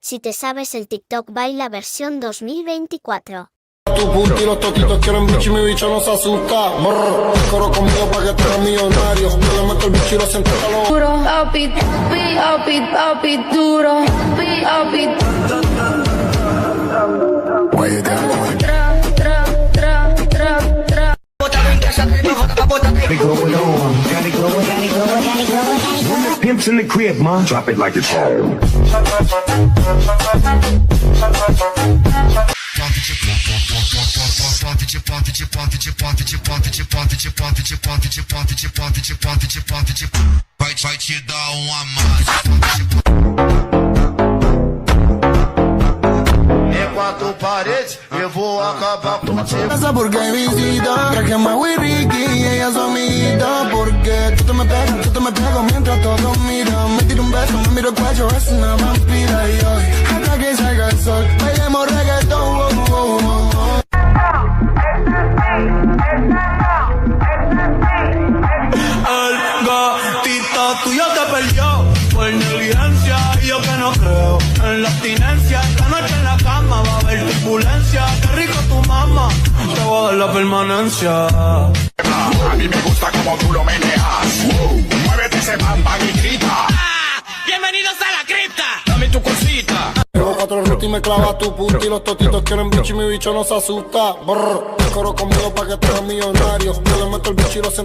Si te sabes el TikTok Baila versión 2024. Tu punti, los totitos quieren bicho y mi bicho no se asusta. Brr, coro conmigo pa' que te hagas millonario. Yo le meto el bicho y lo siento calor. Duro, papi, papi, papi, duro, papi. Pimps in the crib, ma. Drop it like it's home. Vai te dar um amasso. É quatro paredes, eu vou acabar contigo. Esa porque hay visita, traje más Ricky y ella su amiguita. Porque tú te me pego mientras todos miran. Me tiro un beso, me miro el cuello, es una vampira. Y hoy, hasta que salga el sol, bailemos reggaetón. Oh, oh, oh, oh. El gatito tuyo te perdió por negligencia y yo que no creo en la abstinencia. Esta noche en la cama va a haber turbulencia. Qué rico tu mamá, te voy a dar la permanencia. A mí me gusta como tú lo meneas. Muévete ese bamba y grita. ¡Bienvenidos a la cripta! Dame tu cosita. Llevo 4 rutas y me clava tu punti. Los totitos quieren bicho y mi bicho no se asusta. Brr, coro conmigo pa' que te hagas millonario. Yo le meto el bicho y lo siento